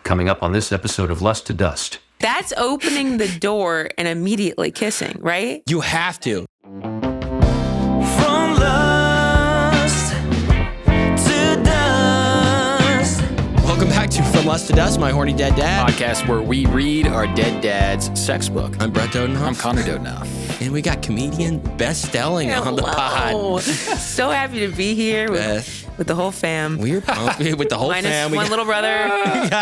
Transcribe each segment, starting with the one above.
coming up on this episode of Lust to Dust. That's opening the door and immediately kissing, right? You have to. From lust to dust. Welcome back to From Lust to Dust, my horny dead dad. Podcast where we read our dead dad's sex book. I'm Brett Dodenhoff. I'm Connor Dodenhoff. And we got comedian Beth Stelling on the pod. So happy to be here with the whole fam. We're pumped with the whole Minus fam. one little brother.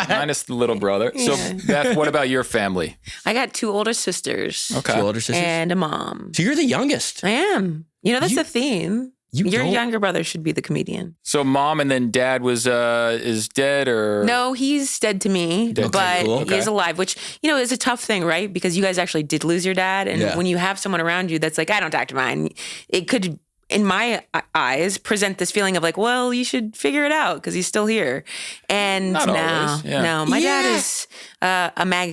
Minus the little brother. So, Beth, what about your family? I got two older sisters. Okay. Two older sisters. And a mom. So you're the youngest. I am. You know, that's the theme. Your don't- younger brother should be the comedian. So mom and then dad is dead or? No, he's dead to me, Dead. but Cool. he is alive, which, you know, is a tough thing, right? Because you guys actually did lose your dad. And when you have someone around you that's like, I don't talk to mine, it could, in my eyes, present this feeling of like, well, you should figure it out because he's still here. And Not always, yeah. no, my dad is a MAGA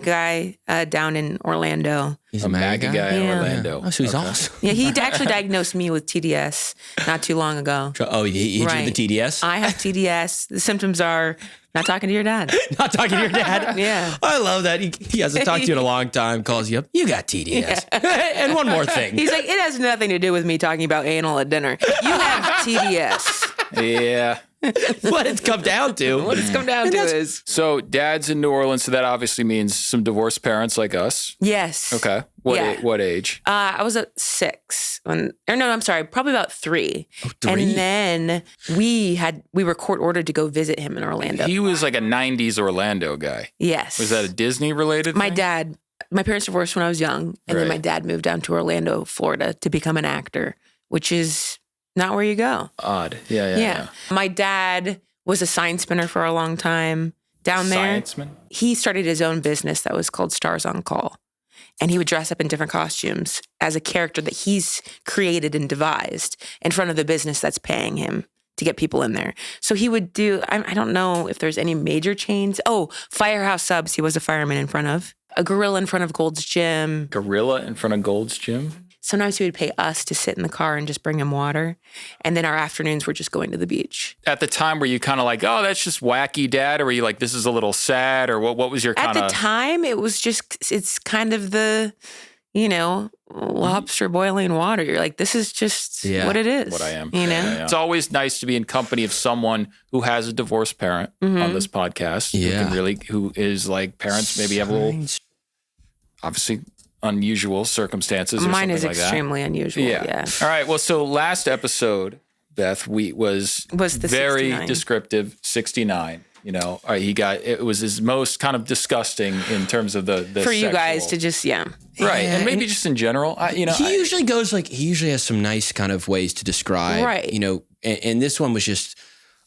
guy down in Orlando. He's a MAGA guy in Yeah. Orlando. Oh, so he's awesome. Yeah, he actually diagnosed me with TDS not too long ago. Oh, he hit you with the TDS? I have TDS. The symptoms are not talking to your dad. Not talking to your dad? Yeah. I love that. He hasn't talked to you in a long time, calls you up. You got TDS. And one more thing. He's like, it has nothing to do with me talking about anal at dinner. You have TDS. Yeah. What it's come down to. What it's come down to is. So dad's in New Orleans, so that obviously means some divorced parents like us. Yes. Okay. What Yeah. what age? I was at 6 I'm sorry, probably about 3. Oh, 3. And then we were court ordered to go visit him in Orlando. He was like a 90s Orlando guy. Yes. Was that a Disney related My thing? dad, my parents divorced when I was young. And then my dad moved down to Orlando, Florida to become an actor, which is not where you go. Odd. Yeah. My dad was a sign spinner for a long time down there. Scienceman? He started his own business that was called Stars on Call. And he would dress up in different costumes as a character that he's created and devised in front of the business that's paying him to get people in there. So he would do, I don't know if there's any major chains. Oh, Firehouse Subs, he was a fireman in front of. A gorilla in front of Gold's Gym. Gorilla in front of Gold's Gym? Sometimes he would pay us to sit in the car and just bring him water. And then our afternoons were just going to the beach. At the time, were you kind of like, oh, that's just wacky, Dad? Or were you like, this is a little sad? Or what was your kind of... At the time, it was just, it's kind of the, you know, lobster boiling water. You're like, this is just what it is. What I am. You know? Yeah. It's always nice to be in company of someone who has a divorced parent on this podcast. Yeah. Who is like, parents maybe have a little, obviously, unusual circumstances or Mine is something like that. extremely unusual. Yeah. All right. Well, so last episode, Beth, was the very 69. descriptive. 69. You know, it was his most kind of disgusting in terms of the For you guys sexual- to just, right, Yeah, and maybe and just in general. He usually has some nice kind of ways to describe, Right. you know, and this one was just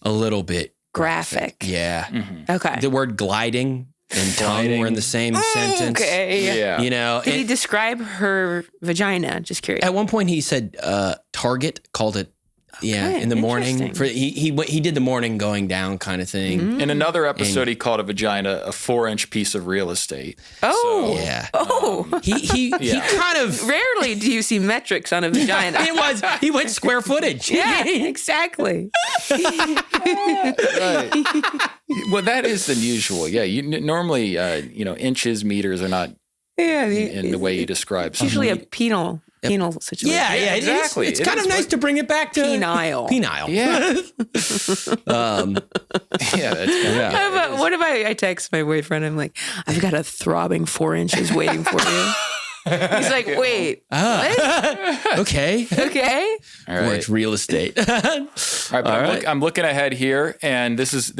a little bit graphic. Yeah. Okay. The word gliding and tongue were in the same sentence. Okay. Yeah. You know, Could he describe her vagina? Just curious. at one point he said Target called it in the morning. interesting. For he did the morning going down kind of thing. In another episode, he called a vagina a 4-inch piece of real estate. Oh. So, Yeah. Oh. He kind of Rarely do you see metrics on a vagina. he went square footage. Yeah, exactly. right. Well, that is unusual. Yeah. You normally, inches, meters are not Yeah. in the way you describe It's usually a something. penal situation. Yeah, exactly. It's It kind is, of nice but- to bring it back to Penile. Penile. Yeah. Yeah. That's What if I text my boyfriend? I'm like, I've got a throbbing 4 inches waiting for you. He's like, wait, what? Okay. Okay. All Or right. it's real estate. All right, but I'm looking ahead here, and this is a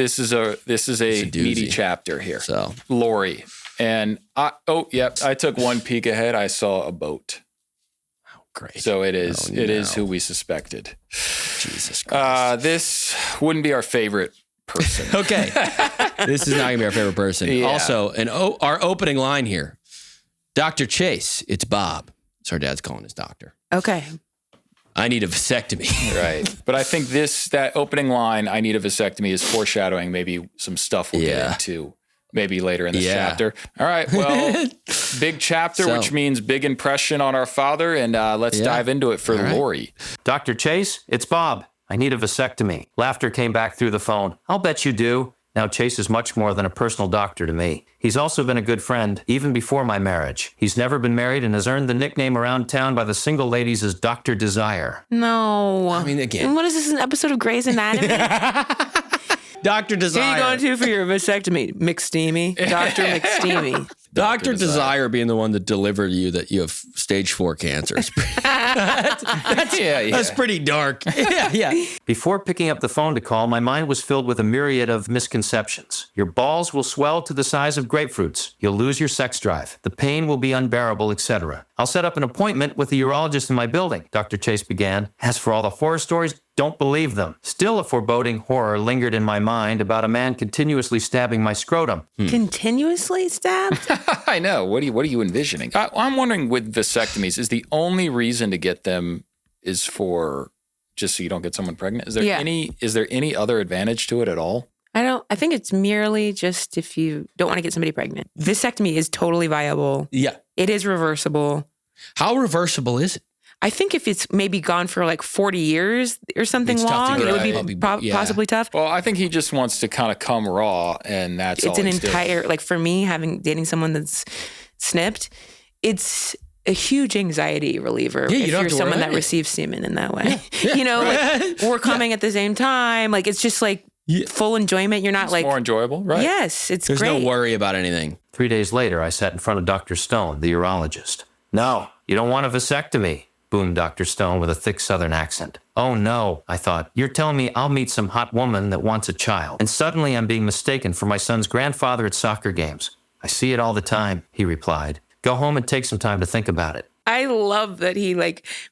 meaty doozy. chapter here. So Lori, and I took one peek ahead. I saw a boat. great. So it is who we suspected. Jesus Christ. This wouldn't be our favorite person. Okay. This is not going to be our favorite person. Yeah. Also, our opening line here, Dr. Chase, it's Bob. So our dad's calling his doctor. Okay. I need a vasectomy. Right. But I think that opening line, I need a vasectomy, is foreshadowing maybe some stuff we'll get into maybe later in this chapter. All right. Well, big chapter, which means big impression on our father. And let's dive into it for Lori. Dr. Chase, it's Bob. I need a vasectomy. Laughter came back through the phone. I'll bet you do. Now Chase is much more than a personal doctor to me. He's also been a good friend, even before my marriage. He's never been married and has earned the nickname around town by the single ladies as Dr. Desire. No. I mean, again. What is this, an episode of Grey's Anatomy? Dr. Desire. Who are you going to for your vasectomy? McSteamy. Dr. McSteamy. Dr. Desire being the one that delivered you that you have stage 4 cancer. That's pretty dark. Yeah. Before picking up the phone to call, my mind was filled with a myriad of misconceptions. Your balls will swell to the size of grapefruits. You'll lose your sex drive. The pain will be unbearable, etc. I'll set up an appointment with the urologist in my building, Dr. Chase began. As for all the horror stories, don't believe them. Still, a foreboding horror lingered in my mind about a man continuously stabbing my scrotum. Continuously stabbed? I know. What are you envisioning? I'm wondering with vasectomies, is the only reason to get them is for just so you don't get someone pregnant? Is there any other advantage to it at all? I think it's merely just if you don't want to get somebody pregnant. Vasectomy is totally viable. Yeah. It is reversible. How reversible is it? I think if it's maybe gone for like 40 years or something long, it would be possibly tough. Well, I think he just wants to kind of come raw, and that's all. It's an entire, like for me, dating someone that's snipped, it's a huge anxiety reliever if you're someone that receives semen in that way. Yeah. Like we're coming at the same time. Like it's just like full enjoyment. You're not like more enjoyable, right? Yes, it's There's great. no worry about anything. 3 days later, I sat in front of Dr. Stone, the urologist. No, you don't want a vasectomy, boomed Dr. Stone with a thick Southern accent. Oh no, I thought, you're telling me I'll meet some hot woman that wants a child. And suddenly I'm being mistaken for my son's grandfather at soccer games. I see it all the time, he replied. Go home and take some time to think about it. I love that he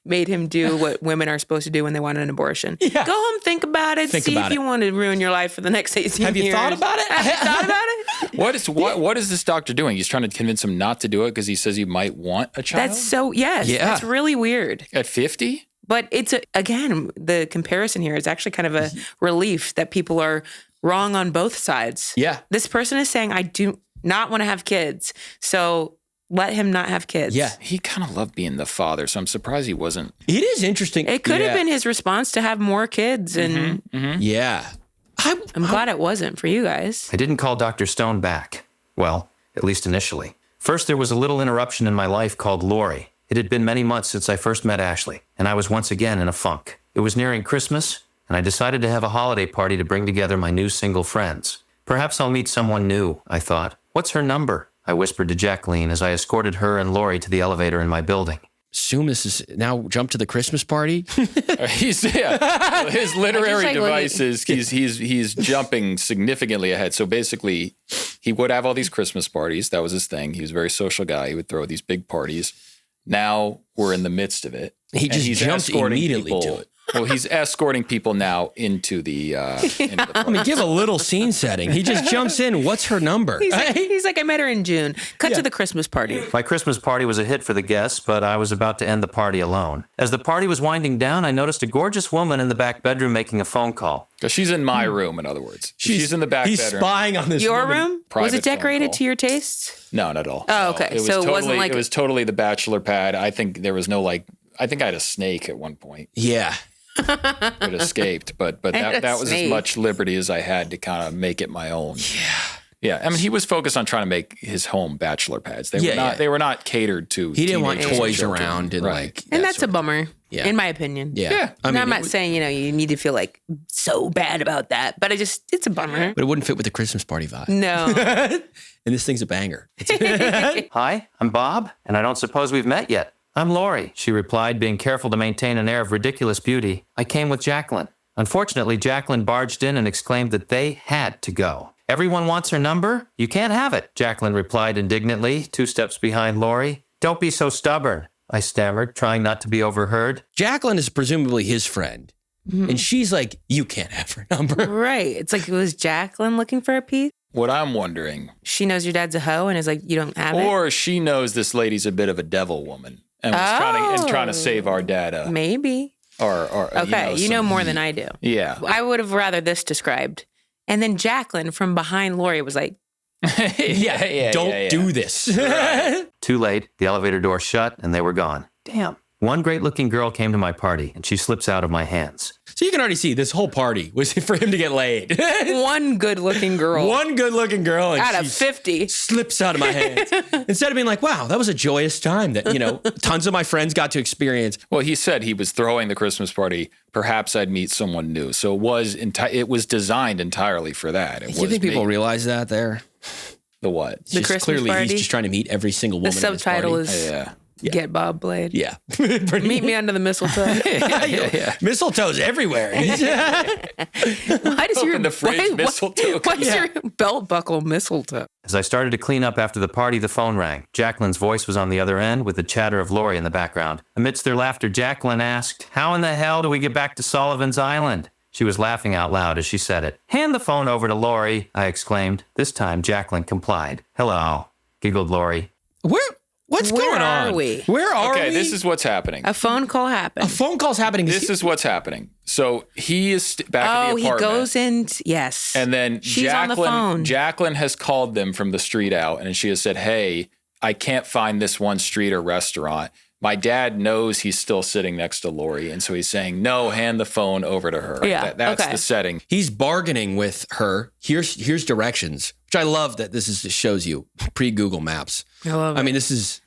made him do what women are supposed to do when they want an abortion. Yeah. Go home, think about it, see if you want to ruin your life for the next 18 years. Have you thought about it? Have you thought about it? What is this doctor doing? He's trying to convince him not to do it because he says he might want a child? That's really weird. At 50? But it's, again, the comparison here is actually kind of a relief that people are wrong on both sides. Yeah. This person is saying, I do not want to have kids, so let him not have kids. Yeah. He kind of loved being the father, so I'm surprised he wasn't. It is interesting. It could have been his response to have more kids. And Yeah. I'm glad it wasn't for you guys. I didn't call Dr. Stone back. Well, at least initially. First, there was a little interruption in my life called Lori. It had been many months since I first met Ashley, and I was once again in a funk. It was nearing Christmas, and I decided to have a holiday party to bring together my new single friends. Perhaps I'll meet someone new, I thought. What's her number? I whispered to Jacqueline as I escorted her and Lori to the elevator in my building. Assume this is now jump to the Christmas party. His literary devices. He's jumping significantly ahead. So basically, he would have all these Christmas parties. That was his thing. He was a very social guy. He would throw these big parties. Now we're in the midst of it. He's jumped immediately to it. Well, he's escorting people now into the party. I mean, give a little scene setting. He just jumps in. What's her number? He's like, I met her in June. Cut to the Christmas party. My Christmas party was a hit for the guests, but I was about to end the party alone. As the party was winding down, I noticed a gorgeous woman in the back bedroom making a phone call. Because she's in my room, in other words. She's in the back bedroom. He's spying on this Your woman. room? Was it decorated to your tastes? No, not at all. Oh, okay. No. So it wasn't like... It was totally the bachelor pad. I think there was no I think I had a snake at one point. Yeah. It escaped, but that was as much liberty as I had to kind of make it my own. Yeah. I mean, he was focused on trying to make his home bachelor pads. They were not catered to. He didn't want toys children. around and and that's a bummer. Yeah. In my opinion. Yeah. I mean, I'm not saying you need to feel so bad about that, but it's a bummer. But it wouldn't fit with the Christmas party vibe. No. And this thing's a banger. Hi, I'm Bob, and I don't suppose we've met yet. I'm Lori, she replied, being careful to maintain an air of ridiculous beauty. I came with Jacqueline. Unfortunately, Jacqueline barged in and exclaimed that they had to go. Everyone wants her number? You can't have it, Jacqueline replied indignantly, 2 steps behind Lori. Don't be so stubborn, I stammered, trying not to be overheard. Jacqueline is presumably his friend. Mm-hmm. And she's like, you can't have her number. Right. It's like, was Jacqueline looking for a piece? What I'm wondering. She knows your dad's a hoe and is like, you don't have it? Or she knows this lady's a bit of a devil woman. And was trying to save our dad. Maybe. Or okay, you know more than I do. Yeah. I would have rather this described. And then Jacqueline from behind Lori was like, don't do this. Too late. The elevator door shut and they were gone. Damn. One great-looking girl came to my party, and she slips out of my hands. So you can already see this whole party was for him to get laid. One good-looking girl. One good-looking girl. And out of 50. Slips out of my hands. Instead of being like, wow, that was a joyous time that, tons of my friends got to experience. Well, he said he was throwing the Christmas party. Perhaps I'd meet someone new. So it was designed entirely for that. Do you think people realize that there? The what? The Christmas clearly party? He's just trying to meet every single woman. The subtitle is Get Bob Blade. Yeah. Meet me under the mistletoe. Mistletoe's everywhere. Why does Open the fridge, mistletoe. Why is your belt buckle mistletoe? As I started to clean up after the party, the phone rang. Jacqueline's voice was on the other end with the chatter of Lori in the background. Amidst their laughter, Jacqueline asked, "How in the hell do we get back to Sullivan's Island?" She was laughing out loud as she said it. "Hand the phone over to Lori," I exclaimed. This time, Jacqueline complied. "Hello," giggled Lori. What's going on? Where are we? Where are we? Okay, this is what's happening. A phone call happened. A phone call's happening. This is what's happening. So he is back in the he apartment. goes in. Yes. And then she's on the phone. Jacqueline has called them from the street out, and she has said, "Hey, I can't find this one street or restaurant. My dad knows he's still sitting next to Lori, and so he's saying, no, hand the phone over to her." Yeah, That's the setting. He's bargaining with her. Here's directions, which I love that this shows you pre-Google Maps. I love it. I mean,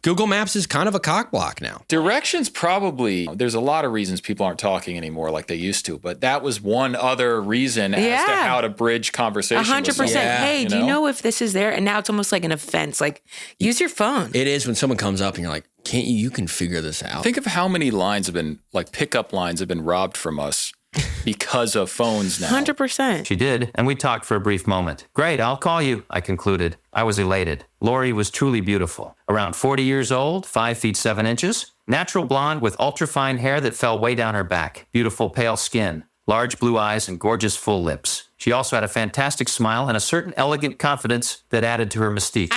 Google Maps is kind of a cock block now. Directions probably, there's a lot of reasons people aren't talking anymore like they used to, but that was one other reason as to how to bridge conversation. 100%. Yeah. Hey, do you know if this is there? And now it's almost like an offense. Like, use your phone. It is when someone comes up and you're like, can't you can figure this out. Think of how many lines have been, like pickup lines have been robbed from us because of phones now. 100%. She did, and we talked for a brief moment. "Great, I'll call you," I concluded. I was elated. Lori was truly beautiful. Around 40 years old, 5 feet 7 inches, natural blonde with ultra-fine hair that fell way down her back, beautiful pale skin, large blue eyes, and gorgeous full lips. She also had a fantastic smile and a certain elegant confidence that added to her mystique.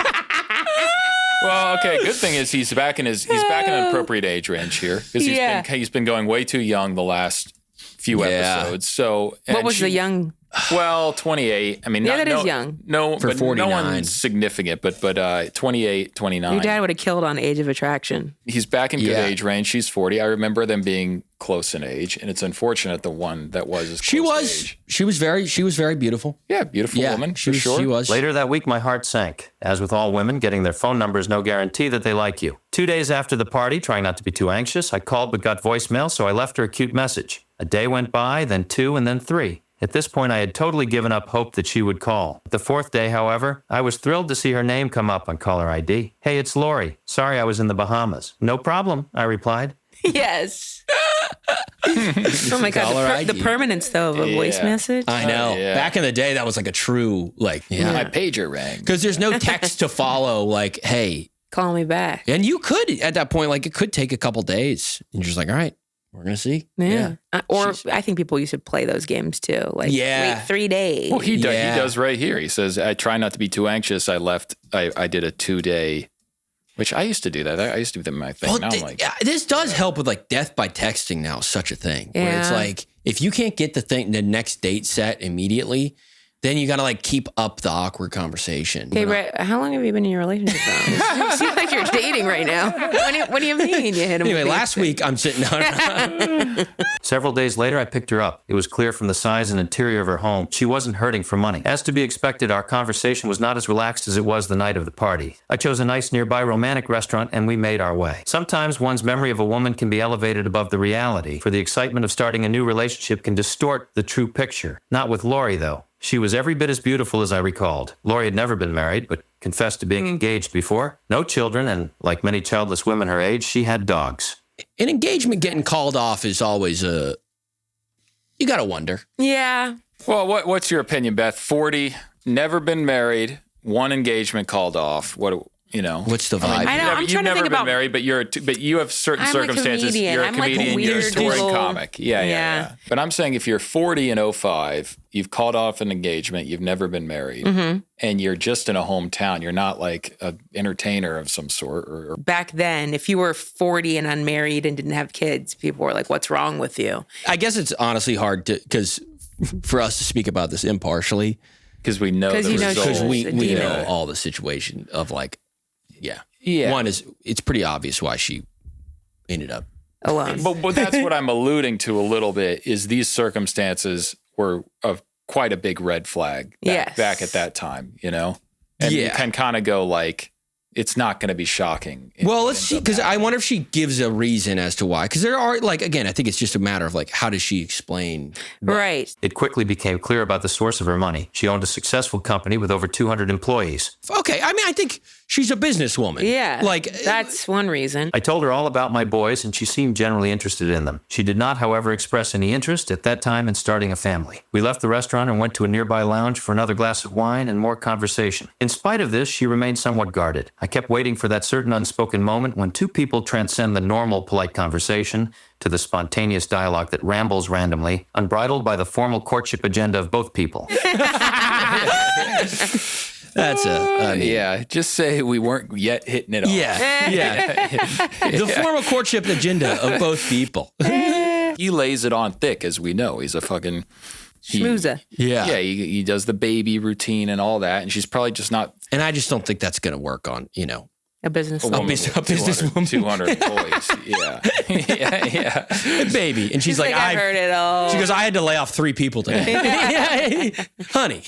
Well, okay. Good thing is he's back in an appropriate age range here because he's been going way too young the last few episodes. So what was the young? Well, 28. I mean, that is young. No, For but 49. no one's significant. But 28, 29. Your dad would have killed on Age of Attraction. He's back in good age range. She's 40. I remember them being close in age, and it's unfortunate the one that was as close to age. She was very beautiful. Yeah, beautiful woman she for sure. She was. Later that week, my heart sank. As with all women, getting their phone number is no guarantee that they like you. 2 days after the party, trying not to be too anxious, I called but got voicemail, so I left her a cute message. A day went by, then 2, and then 3. At this point, I had totally given up hope that she would call. The 4th day, however, I was thrilled to see her name come up on caller ID. "Hey, it's Lori. Sorry I was in the Bahamas." "No problem," I replied. Yes. Oh my God. The permanence, though, of a voice message. I know. Yeah. Back in the day, that was like a true, My pager rang. because there's no text to follow, like, hey. Call me back. And you could, at that point, like, it could take a couple days. And you're just like, all right, we're going to see. Yeah. Or I think people used to play those games too. Like, wait 3 days. Well, he does right here. He says, "I try not to be too anxious. I did a 2-day," which I used to do that. I used to do that in my thing. Now I'm like, this does help with like death by texting now, such a thing. Where it's like, if you can't get the next date set immediately, then you got to like keep up the awkward conversation. Hey, Brett, how long have you been in your relationship now? It seems like you're dating right now. What do you mean you hit him? Anyway, last week I'm sitting down. Several days later, I picked her up. It was clear from the size and interior of her home she wasn't hurting for money. As to be expected, our conversation was not as relaxed as it was the night of the party. I chose a nice nearby romantic restaurant and we made our way. Sometimes one's memory of a woman can be elevated above the reality, for the excitement of starting a new relationship can distort the true picture. Not with Lori, though. She was every bit as beautiful as I recalled. Lori had never been married, but confessed to being engaged before. No children, and like many childless women her age, she had dogs. An engagement getting called off is always you got to wonder. Yeah. well, what's your opinion, Beth? 40, never been married, one engagement called off. What's the vibe? I know. I'm You've trying to never think been about. married, but you have certain I'm a circumstances. comedian. You're a I'm like a comedian. You're a weird touring little- comic. Yeah. But I'm saying if you're 40 and 05, you've called off an engagement, you've never been married, and you're just in a hometown. You're not like an entertainer of some sort. Or Back then, if you were 40 and unmarried and didn't have kids, people were like, "What's wrong with you?" I guess it's honestly hard for us to speak about this impartially. because we know 'Cause the you know results. Because we Yeah. know all the situation of like, Yeah. One is, it's pretty obvious why she ended up alone. But that's what I'm alluding to a little bit, is these circumstances were of quite a big red flag back at that time, you know? And you can kind of go like, it's not going to be shocking. Well, let's see, because I wonder if she gives a reason as to why. Because there are, like, again, I think it's just a matter of, like, how does she explain? Right. It quickly became clear about the source of her money. She owned a successful company with over 200 employees. Okay, I mean, I think she's a businesswoman. Yeah. Like, that's one reason. I told her all about my boys, and she seemed generally interested in them. She did not, however, express any interest at that time in starting a family. We left the restaurant and went to a nearby lounge for another glass of wine and more conversation. In spite of this, she remained somewhat guarded. I kept waiting for that certain unspoken moment when two people transcend the normal polite conversation to the spontaneous dialogue that rambles randomly, unbridled by the formal courtship agenda of both people. that's yeah, just say we weren't yet hitting it off. Yeah. The formal courtship agenda of both people. He lays it on thick, as we know. He's a fucking... Schmoozer. Yeah. Yeah, he does the baby routine and all that, and she's probably just not... And I just don't think that's going to work on, you know. A business. A businesswoman. 200 employees. Yeah. Baby. And she's like, I've heard it all. She goes, I had to lay off 3 people today. Honey.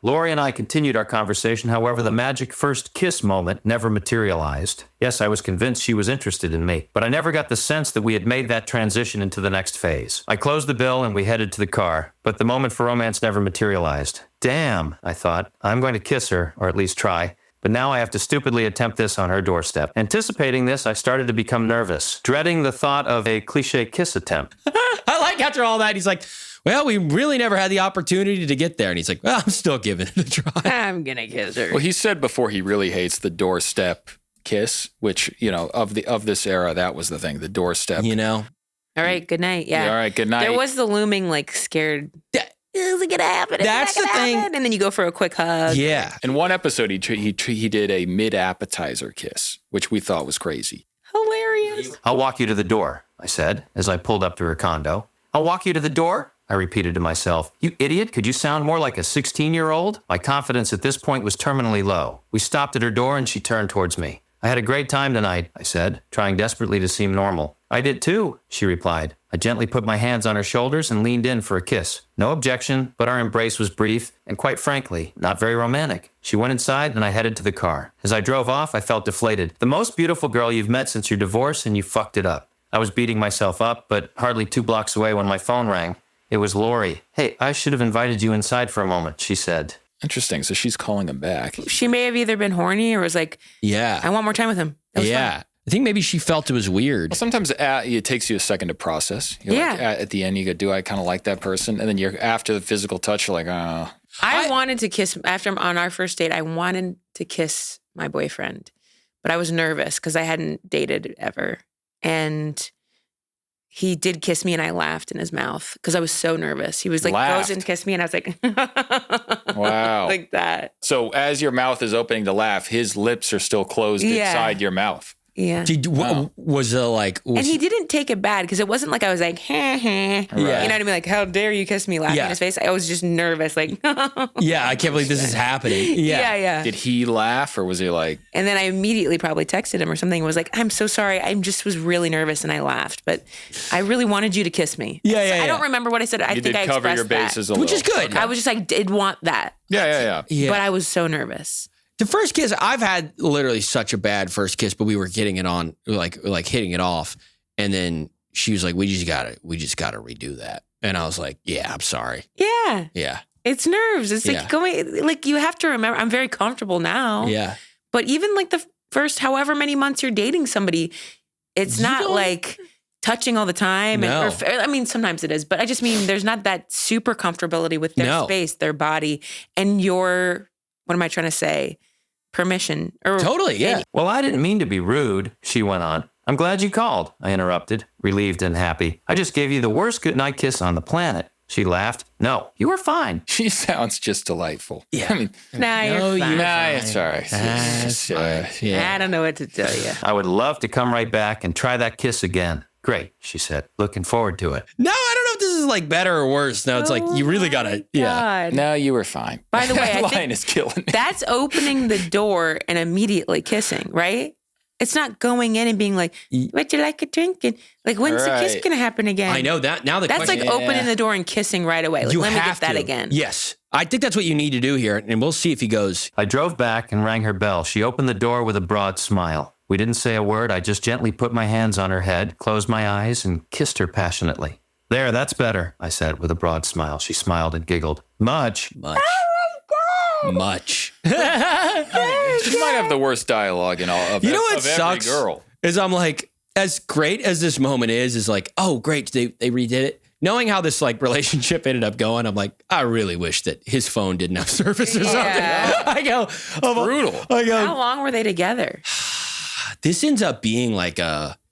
Lori and I continued our conversation. However, the magic first kiss moment never materialized. Yes, I was convinced she was interested in me, but I never got the sense that we had made that transition into the next phase. I closed the bill and we headed to the car, but the moment for romance never materialized. Damn, I thought. I'm going to kiss her, or at least try. But now I have to stupidly attempt this on her doorstep. Anticipating this, I started to become nervous, dreading the thought of a cliche kiss attempt. I like after all that, he's like, well, we really never had the opportunity to get there. And he's like, well, I'm still giving it a try. I'm going to kiss her. Well, he said before he really hates the doorstep kiss, which, you know, of this era, that was the thing, the doorstep. You know? All right, good night. Yeah. All right, good night. There was the looming, like, scared... Is it gonna happen? That's the thing. And then you go for a quick hug. Yeah. In one episode, he did a mid-appetizer kiss, which we thought was crazy. Hilarious. I'll walk you to the door, I said, as I pulled up to her condo. I'll walk you to the door? I repeated to myself. You idiot, could you sound more like a 16-year-old? My confidence at this point was terminally low. We stopped at her door and she turned towards me. I had a great time tonight, I said, trying desperately to seem normal. I did too, she replied. I gently put my hands on her shoulders and leaned in for a kiss. No objection, but our embrace was brief and, quite frankly, not very romantic. She went inside and I headed to the car. As I drove off, I felt deflated. The most beautiful girl you've met since your divorce, and you fucked it up. I was beating myself up, but hardly 2 blocks away when my phone rang. It was Lori. Hey, I should have invited you inside for a moment, she said. Interesting. So she's calling him back. She may have either been horny or was like, yeah, I want more time with him. That was fun. I think maybe she felt it was weird. Well, sometimes it takes you a second to process. You're like, at the end, you go, do I kind of like that person? And then you're after the physical touch, you're like, oh. I wanted to kiss, on our first date, I wanted to kiss my boyfriend. But I was nervous because I hadn't dated ever. And he did kiss me and I laughed in his mouth because I was so nervous. He was like, goes and kissed me and I was like, wow. Like that. So as your mouth is opening to laugh, his lips are still closed inside your mouth. Yeah. Was it like... and he didn't take it bad because it wasn't like I was like, heh, heh. Right. You know what I mean? Like, how dare you kiss me, laughing in his face? I was just nervous, like, yeah, I can't believe this is happening. Yeah. Did he laugh or was he like... And then I immediately probably texted him or something and was like, I'm so sorry. I just was really nervous and I laughed, but I really wanted you to kiss me. Yeah. I don't remember what I said. I think I cover your expressed bases that. a little. Which is good. I was just like, did want that. Yeah. But I was so nervous. The first kiss, I've had literally such a bad first kiss, but we were getting it on, like hitting it off. And then she was like, we just gotta redo that. And I was like, yeah, I'm sorry. Yeah. Yeah. It's nerves. It's like going, like you have to remember, I'm very comfortable now. Yeah. But even like the first however many months you're dating somebody, it's not like touching all the time. No. I mean, sometimes it is, but I just mean there's not that super comfortability with their space, their body, and your, what am I trying to say? Permission. Totally, yeah. Well, I didn't mean to be rude, she went on. I'm glad you called, I interrupted, relieved and happy. I just gave you the worst goodnight kiss on the planet. She laughed. No, you were fine. She sounds just delightful. Yeah. I mean, you're fine. it's all right. I don't know what to tell you. I would love to come right back and try that kiss again. Great, she said. Looking forward to it. No, I don't know if this is like better or worse. No, it's like you really gotta. Yeah. No, you were fine. By the way, that I line think is killing me. that's opening the door and immediately kissing, right? It's not going in and being like, would you like a drink? And like, when's the kiss going to happen again? I know that. Now that's question, like opening the door and kissing right away. Like, let me get that again. Yes. I think that's what you need to do here. And we'll see if he goes. I drove back and rang her bell. She opened the door with a broad smile. We didn't say a word. I just gently put my hands on her head, closed my eyes, and kissed her passionately. There, that's better, I said with a broad smile. She smiled and giggled. Much. Much. She might have the worst dialogue in all of, you know what of sucks every girl. Is I'm like, as great as this moment is like, oh, great, they redid it. Knowing how this like relationship ended up going, I'm like, I really wish that his phone didn't have service or something. I go, brutal. I go, how long were they together? This ends up being like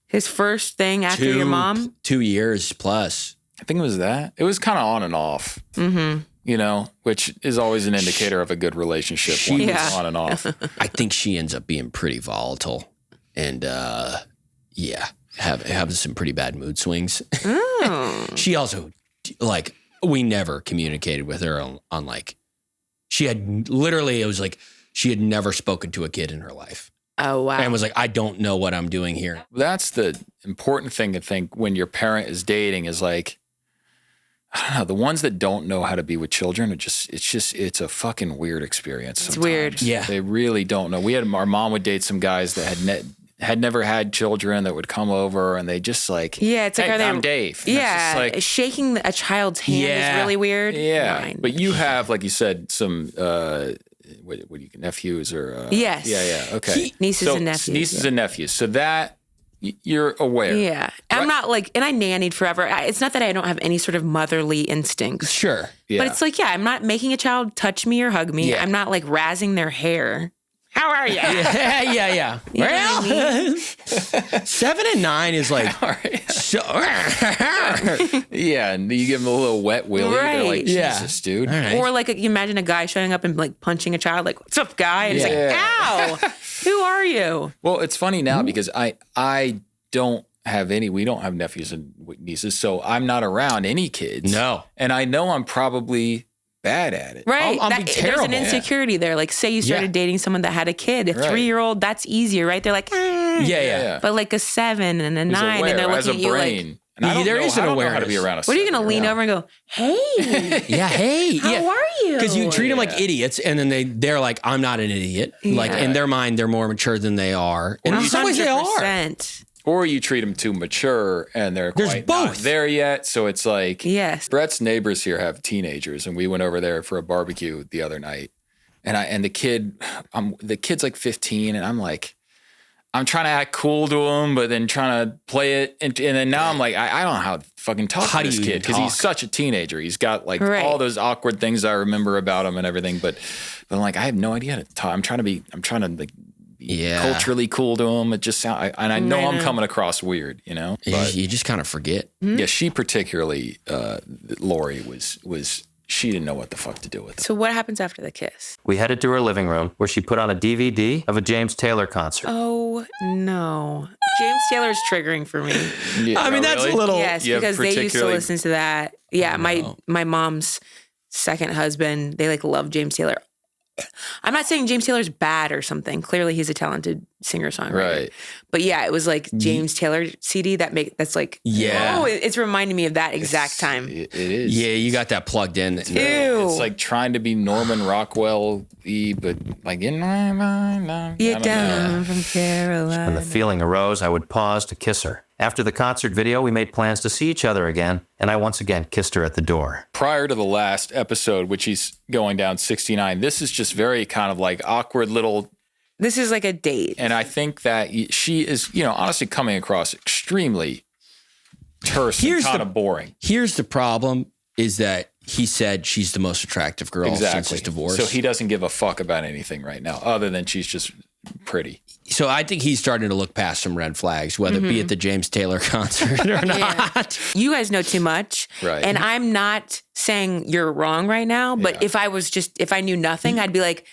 his first thing after your mom? 2 years plus. I think it was that. It was kind of on and off. Mm-hmm. You know, which is always an indicator of a good relationship when it's on and off. I think she ends up being pretty volatile and, having some pretty bad mood swings. She also, like, we never communicated with her on like, she had literally, it was like, she had never spoken to a kid in her life. Oh, wow. And was like, I don't know what I'm doing here. That's the important thing to think when your parent is dating is like, I don't know, the ones that don't know how to be with children are it's a fucking weird experience sometimes. It's weird. Yeah. They really don't know. Our mom would date some guys that had never had children that would come over and they just like, it's like, hey, I'm Dave. And yeah. it's like, shaking a child's hand is really weird. Yeah. Mine. But you have, like you said, some, what do you, nephews or? Yes. Yeah. Okay. Nieces and nephews. Nieces and nephews. So that you're aware. Yeah. I'm not like, and I nannied forever. It's not that I don't have any sort of motherly instincts. Sure. Yeah. But it's like, I'm not making a child touch me or hug me. Yeah. I'm not like razzing their hair. How are you? Yeah. You know what I mean? 7 and 9 is like, Yeah, and you give them a little wet willy. They're like, Jesus, dude. Right. Or like, you imagine a guy showing up and like punching a child, like, what's up, guy? And it's like, ow, who are you? Well, it's funny now because I don't have we don't have nephews and nieces, so I'm not around any kids. No. And I know I'm probably bad at it. Right. I'll be terrible. There's an insecurity there. Like, say you started dating someone that had a kid, a 3-year-old, that's easier, right? They're like, Yeah. But like a 7 and a 9, aware, and they're has looking a at you brain. like, And I don't there know, is an I don't know how to awareness. be around a what are you going to lean over and go, hey, Yeah, hey. how are you? Because you treat them like idiots, and then they're like, I'm not an idiot. Like, in their mind, they're more mature than they are. And in some ways they are. 100%. Or you treat them too mature and they're quite not both. there yet. So it's like, Yes. Brett's neighbors here have teenagers, and we went over there for a barbecue the other night. And the kid's like 15, and I'm like, I'm trying to act cool to him, but then trying to play it. And then now I'm like, I don't know how to fucking talk to this kid because he's such a teenager. He's got like all those awkward things I remember about him and everything. But I'm like, I have no idea how to talk. I'm trying to like be culturally cool to him. It just sounds, and I know I'm coming across weird, you know? But you just kind of forget. yeah, she particularly, Lori was, she didn't know what the fuck to do with it. So what happens after the kiss? We headed to her living room where she put on a DVD of a James Taylor concert. Oh, no. James Taylor's triggering for me. Yeah, I mean, that's a little. Yes, because they used to listen to that. Yeah, my mom's second husband, they like love James Taylor. I'm not saying James Taylor's bad or something. Clearly, he's a talented singer-songwriter. Right. But yeah, it was like James Taylor CD that's like, it's reminding me of that exact time. It is. Yeah, you got that plugged in. Ew. It's like trying to be Norman Rockwell-y, but like in my mind. You're down from Carolina. When the feeling arose, I would pause to kiss her. After the concert video, we made plans to see each other again, and I once again kissed her at the door. Prior to the last episode, which he's going down 69, this is just very kind of like awkward little. This is like a date. And I think that she is, honestly coming across extremely terse and kind of boring. Here's the problem is that he said she's the most attractive girl since his divorce. So he doesn't give a fuck about anything right now other than she's just pretty. So I think he's starting to look past some red flags, whether it be at the James Taylor concert or not. You guys know too much. Right. And I'm not saying you're wrong right now, but if I knew nothing, I'd be like,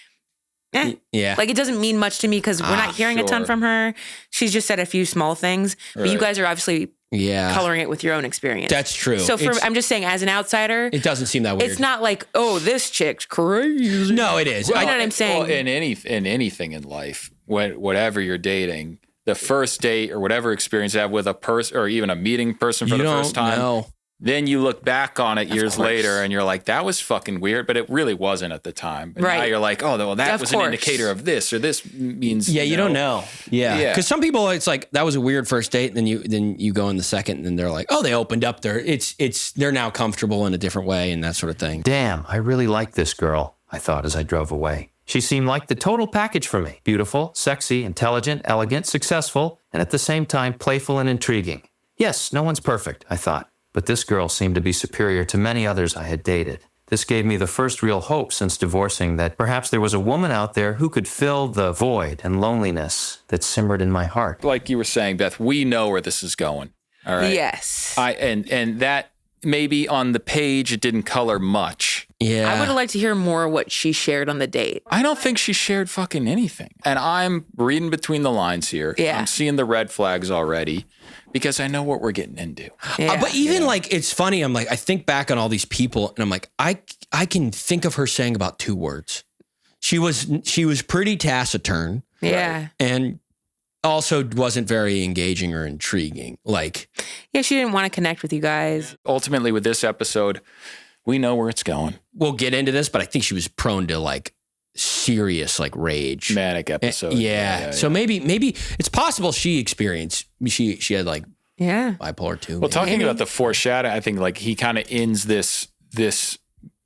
Yeah. Like, it doesn't mean much to me because we're not hearing a ton from her. She's just said a few small things, but you guys are obviously coloring it with your own experience. That's true. So I'm just saying, as an outsider, it doesn't seem that weird. it's not like, oh, this chick's crazy. No, it is. You know what I'm saying? Well, in anything in life, whatever you're dating, the first date or whatever experience you have with a person or even a meeting person for the first time. Know. Then you look back on it years later and you're like, that was fucking weird, but it really wasn't at the time. But now you're like, oh, well, that was an indicator of this, or this means. Yeah, you don't know. Yeah. Because some people, it's like, that was a weird first date. And then you go in the second and then they're like, oh, they opened up they're now comfortable in a different way and that sort of thing. Damn, I really like this girl, I thought as I drove away. She seemed like the total package for me. Beautiful, sexy, intelligent, elegant, successful, and at the same time, playful and intriguing. Yes, no one's perfect, I thought. But this girl seemed to be superior to many others I had dated. This gave me the first real hope since divorcing that perhaps there was a woman out there who could fill the void and loneliness that simmered in my heart. Like you were saying, Beth, we know where this is going. All right. Yes. And that maybe on the page it didn't color much. Yeah. I would have liked to hear more what she shared on the date. I don't think she shared fucking anything. And I'm reading between the lines here. Yeah. I'm seeing the red flags already because I know what we're getting into. Yeah. But even like, it's funny. I'm like, I think back on all these people and I'm like, I can think of her saying about 2 words. She was pretty taciturn. Yeah. And also wasn't very engaging or intriguing. Like, yeah, she didn't want to connect with you guys. Ultimately, with this episode, we know where it's going. We'll get into this, but I think she was prone to like serious like rage. Manic episode. Yeah. So maybe it's possible she experienced, she had like bipolar too. Well, talking about the foreshadowing, I think like he kind of ends this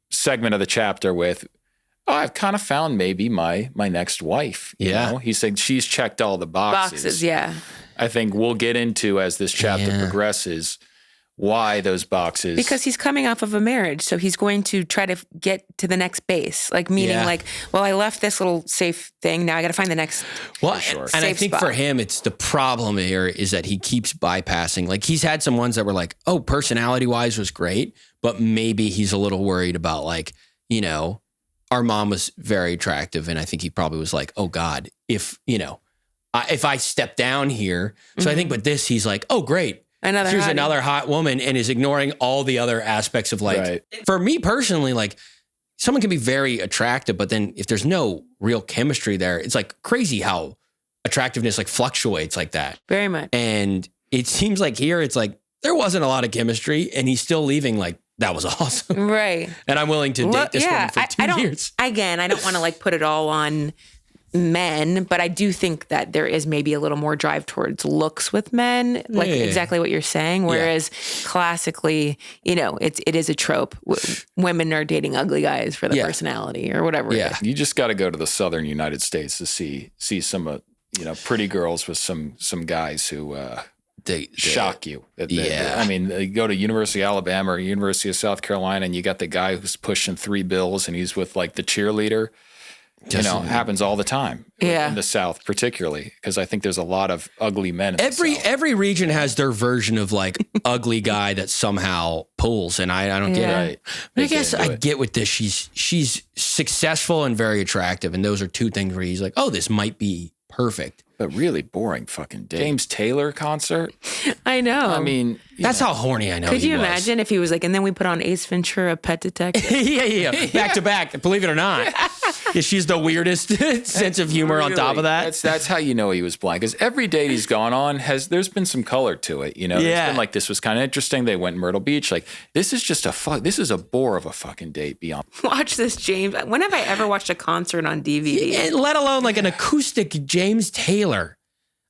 segment of the chapter with, oh, I've kind of found maybe my next wife. You know? He said she's checked all the boxes. Yeah. I think we'll get into as this chapter progresses why those boxes. Because he's coming off of a marriage, so he's going to try to get to the next base. Like meaning like, well, I left this little safe thing. Now I got to find the next. Well, and I think for him, it's the problem here is that he keeps bypassing. Like he's had some ones that were like, oh, personality wise was great, but maybe he's a little worried about like, you know, our mom was very attractive. And I think he probably was like, oh God, if I step down here. So I think with this, he's like, oh, great. Here's another hot woman and is ignoring all the other aspects of like, for me personally, like someone can be very attractive, but then if there's no real chemistry there, it's like crazy how attractiveness like fluctuates like that. Very much. And it seems like here, it's like, there wasn't a lot of chemistry and he's still leaving like, that was awesome. Right. And I'm willing to date this woman for 2 years. Again, I don't want to like put it all on men, but I do think that there is maybe a little more drive towards looks with men, like exactly what you're saying. Whereas classically, it is a trope. Women are dating ugly guys for the personality or whatever. Yeah. You just got to go to the southern United States to see some pretty girls with some guys who they shock you. I mean, you go to University of Alabama or University of South Carolina and you got the guy who's pushing 3 bills and he's with like the cheerleader. Happens all the time in the South, particularly because I think there's a lot of ugly men. Every region has their version of like ugly guy that somehow pulls, and I don't get it. Right. But I guess I get with this. She's successful and very attractive, and those are 2 things where he's like, oh, this might be perfect. But really boring fucking date. James Taylor concert. I know. I mean, that's how horny I know. Could you imagine if he was like, and then we put on Ace Ventura, Pet Detective? yeah. Back to back. Believe it or not. Yeah, she's the weirdest sense of humor on top of that. That's how you know he was blind. Because every date he's gone on there's been some color to it. There's been like, this was kind of interesting. They went Myrtle Beach. Like, this is just this is a bore of a fucking date beyond. Watch this, James. When have I ever watched a concert on DVD? Yeah, let alone like an acoustic James Taylor.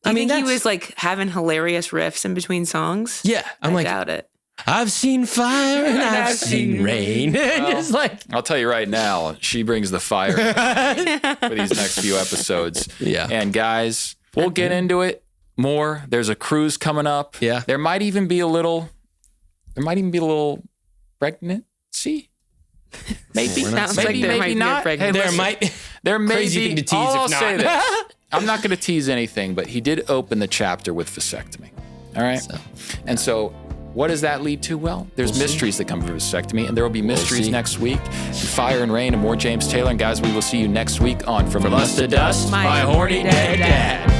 I mean, he was like having hilarious riffs in between songs. Yeah, I doubt it. I've seen fire and I've seen rain. Just like, I'll tell you right now, she brings the fire for these next few episodes. Yeah, and guys, we'll get into it more. There's a cruise coming up. Yeah, there might even be a little pregnancy. Maybe, maybe not. Hey, there may crazy be. Thing to tease I'll if not. say this. I'm not going to tease anything, but he did open the chapter with vasectomy. All right. So what does that lead to? Well, there's mysteries that come from vasectomy, and there will be mysteries next week. Fire and Rain and more James Taylor. And guys, we will see you next week on From Us to Dust, My Horny Dead Dad.